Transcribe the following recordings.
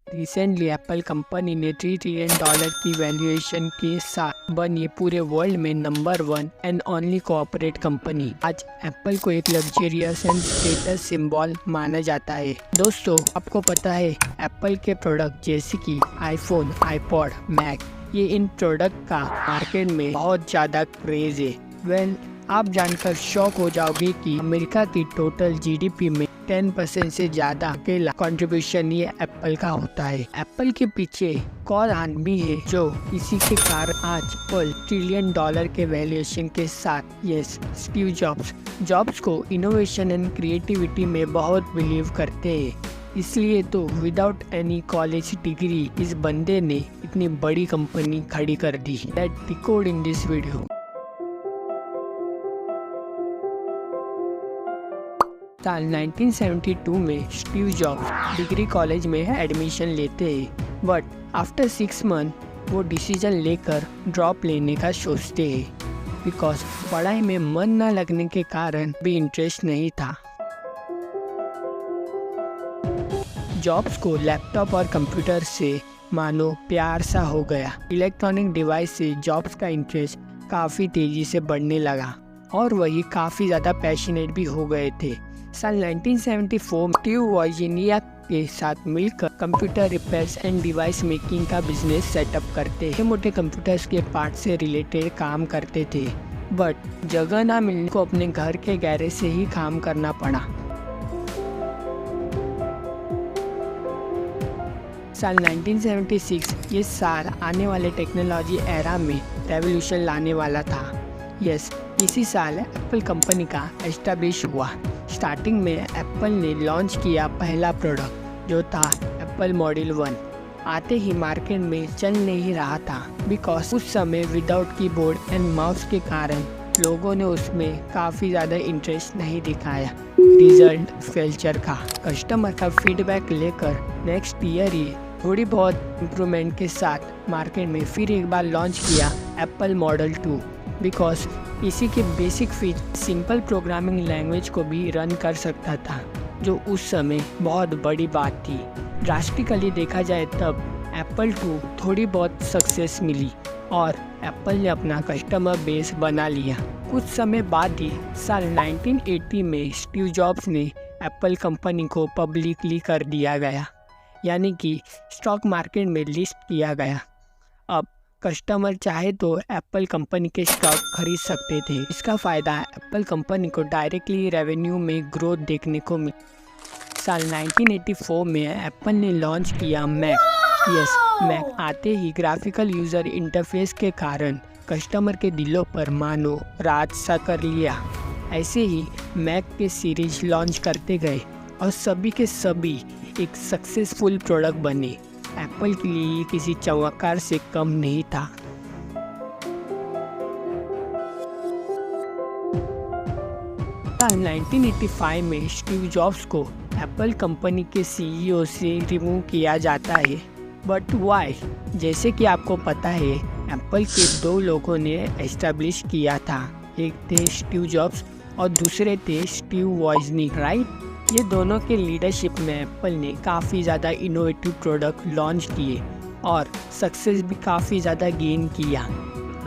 Recently Apple company ने $3 trillion की valuation के साथ बनी पूरे वर्ल्ड में number 1 and only cooperate company. आज एप्पल को एक लग्जरियस एंड स्टेटस सिंबल माना जाता है। दोस्तों, आपको पता है एप्पल के प्रोडक्ट जैसे कि आईफोन, आईपॉड, मैक, ये इन प्रोडक्ट का मार्केट में बहुत ज़्यादा क्रेज है। आप जानकर शॉक हो जाओगे कि अमेरिका की टोटल जीडीपी में 10% से ज्यादा अकेला कंट्रीब्यूशन ये एप्पल का होता है। एप्पल के पीछे कौन आदमी है जो इसी के कारण आज $1 ट्रिलियन के वैल्यूएशन के साथ स्टीव जॉब्स को इनोवेशन एंड क्रिएटिविटी में बहुत बिलीव करते हैं। इसलिए तो विदाउट एनी कॉलेज डिग्री इस बंदे ने इतनी बड़ी कंपनी खड़ी कर दी। Let's decode in this video. साल 1972 में स्टीव जॉब्स डिग्री कॉलेज में एडमिशन लेते हैं, बट आफ्टर 6 मंथ वो डिसीजन लेकर ड्रॉप लेने का सोचते हैं बिकॉज पढ़ाई में मन न लगने के कारण भी इंटरेस्ट नहीं था। जॉब्स को लैपटॉप और कंप्यूटर से मानो प्यार सा हो गया। इलेक्ट्रॉनिक डिवाइस से जॉब्स का इंटरेस्ट काफ़ी तेज़ी से बढ़ने लगा और वही काफ़ी ज़्यादा पैशनेट भी हो गए थे। साल 1974 में स्टीव वॉजिनिया के साथ मिलकर computer repairs and device making का बिजनेस सेटअप करते हैं। मोटे कंप्यूटर्स के पार्ट से रिलेटेड काम करते थे, बट जगह ना मिलने को अपने घर के गैरेज से ही काम करना पड़ा। साल 1976 ये साल आने वाले टेक्नोलॉजी एरा में रेवोल्यूशन लाने वाला था। इसी साल एप्पल कंपनी का एस्टैब्लिश हुआ। स्टार्टिंग में एप्पल ने लॉन्च किया पहला प्रोडक्ट जो था एप्पल मॉडल 1। आते ही मार्केट में चल नहीं रहा था बिकॉज उस समय विदाउट कीबोर्ड एंड माउस के कारण लोगों ने उसमें काफ़ी ज़्यादा इंटरेस्ट नहीं दिखाया। रिजल्ट फेल्चर का कस्टमर का फीडबैक लेकर नेक्स्ट ईयर ही थोड़ी बहुत इम्प्रूवमेंट के साथ मार्केट में फिर एक बार लॉन्च किया एप्पल मॉडल 2 बिकॉज इसी के basic feature simple programming language को भी रन कर सकता था, जो उस समय बहुत बड़ी बात थी। ड्रास्टिकली देखा जाए तब एप्पल 2 थोड़ी बहुत सक्सेस मिली और एप्पल ने अपना कस्टमर बेस बना लिया। कुछ समय बाद ही साल 1980 में स्टीव जॉब्स ने एप्पल कंपनी को पब्लिकली कर दिया गया, यानी कि स्टॉक मार्केट में लिस्ट किया गया। अब कस्टमर चाहे तो एप्पल कंपनी के स्टॉक खरीद सकते थे। इसका फ़ायदा एप्पल कंपनी को डायरेक्टली रेवेन्यू में ग्रोथ देखने को मिला। साल 1984 में एप्पल ने लॉन्च किया मैक आते ही ग्राफिकल यूज़र इंटरफेस के कारण कस्टमर के दिलों पर मानो राज सा कर लिया। ऐसे ही मैक के सीरीज लॉन्च करते गए और सभी के सभी एक सक्सेसफुल प्रोडक्ट बने। एप्पल के लिए किसी चमत्कार से कम नहीं था। साल 1985 में स्टीव जॉब्स को एप्पल कंपनी के सीईओ से रिमूव किया जाता है, बट वाई? जैसे कि आपको पता है एप्पल के 2 लोगों ने एस्टैब्लिश किया था। एक थे स्टीव जॉब्स और दूसरे थे स्टीव वॉजनिक, राइट? ये दोनों के लीडरशिप में एप्पल ने काफ़ी ज़्यादा इनोवेटिव प्रोडक्ट लॉन्च किए और सक्सेस भी काफ़ी ज़्यादा गेन किया।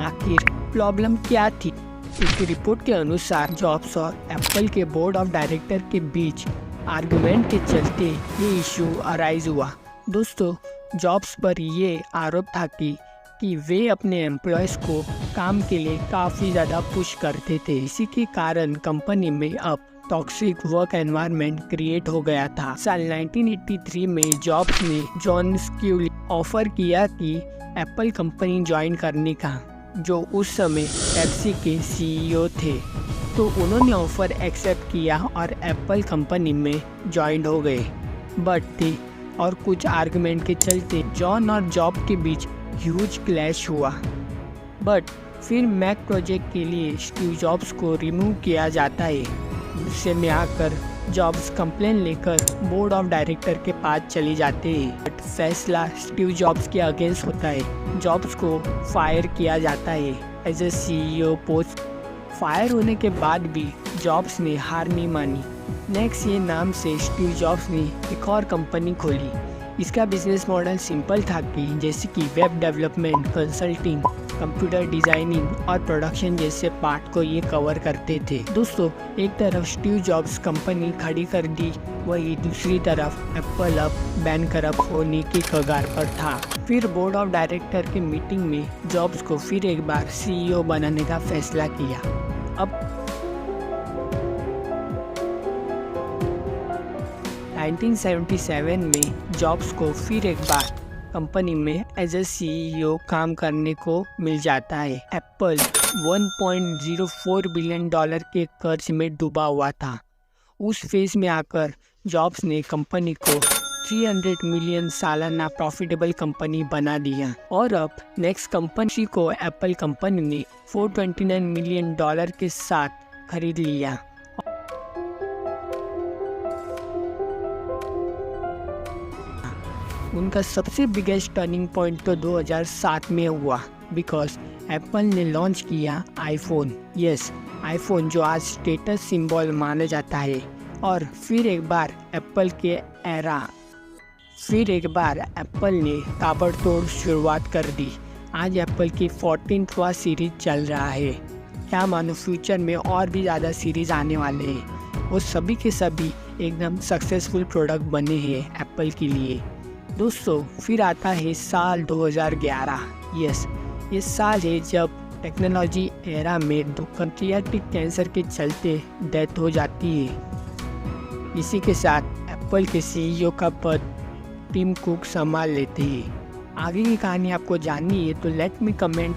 आखिर प्रॉब्लम क्या थी? एक रिपोर्ट के अनुसार जॉब्स और एप्पल के बोर्ड ऑफ डायरेक्टर के बीच आर्गुमेंट के चलते ये इशू अराइज हुआ। दोस्तों, जॉब्स पर ये आरोप था कि वे अपने एम्प्लॉयज़ को काम के लिए काफ़ी ज़्यादा पुश करते थे। इसी के कारण कंपनी में अब टॉक्सिक वर्क एनवायरनमेंट क्रिएट हो गया था। साल 1983 में जॉब्स ने जॉन स्क्यूली ऑफर किया कि एप्पल कंपनी ज्वाइन करने का, जो उस समय पेप्सी के सीईओ थे। तो उन्होंने ऑफर एक्सेप्ट किया और एप्पल कंपनी में ज्वाइन हो गए। बट और कुछ आर्गुमेंट के चलते जॉन और जॉब के बीच ह्यूज क्लैश हुआ। बट फिर मैक प्रोजेक्ट के लिए स्टीव जॉब्स को रिमूव किया जाता है। गुस्से में आकर जॉब्स कंप्लेन लेकर बोर्ड ऑफ डायरेक्टर के पास चले जाते हैं, बट फैसला स्टीव जॉब्स के अगेंस्ट होता है। जॉब्स को फायर किया जाता है as a CEO post. Fire होने के बाद भी जॉब्स ने हार नहीं मानी। नेक्स्ट ये नाम से स्टीव जॉब्स ने एक और कंपनी खोली इसका बिजनेस मॉडल सिंपल था कि जैसे कि web development, consulting, computer designing और प्रोडक्शन जैसे पार्ट को ये कवर करते थे। दोस्तों, एक तरफ स्टीव जॉब्स कंपनी खड़ी कर दी, वही दूसरी तरफ एप्पल अब बैंकरप्ट होने की कगार पर था। फिर बोर्ड ऑफ डायरेक्टर की मीटिंग में जॉब्स को फिर एक बार CEO बनाने का फैसला किया। अब 1977 में जॉब्स को फिर एक बार कंपनी में एज ए CEO काम करने को मिल जाता है। एप्पल $1.04 बिलियन के कर्ज में डूबा हुआ था। उस फेज में आकर जॉब्स ने कंपनी को 300 मिलियन सालाना प्रॉफिटेबल कंपनी बना दिया और अब नेक्स्ट कंपनी को एप्पल कंपनी ने $429 मिलियन के साथ खरीद लिया। उनका सबसे बिगेस्ट टर्निंग पॉइंट तो 2007 में हुआ, बिकॉज एप्पल ने लॉन्च किया आईफोन। यस, आईफोन जो आज स्टेटस सिंबल माना जाता है। और फिर एक बार एप्पल ने ताबड़तोड़ शुरुआत कर दी। आज एप्पल की 14वां सीरीज चल रहा है। क्या मानो फ्यूचर में और भी ज़्यादा सीरीज आने वाले हैं। वो सभी के सभी एकदम सक्सेसफुल प्रोडक्ट बने हैं एप्पल के लिए। दोस्तों, फिर आता है साल 2011। यस, ये साल है जब टेक्नोलॉजी एरा में 2 पैंक्रियाटिक कैंसर के चलते डेथ हो जाती है। इसी के साथ एप्पल के CEO का पद टिम कुक संभाल लेते हैं। आगे की कहानी आपको जाननी है तो लेट मी कमेंट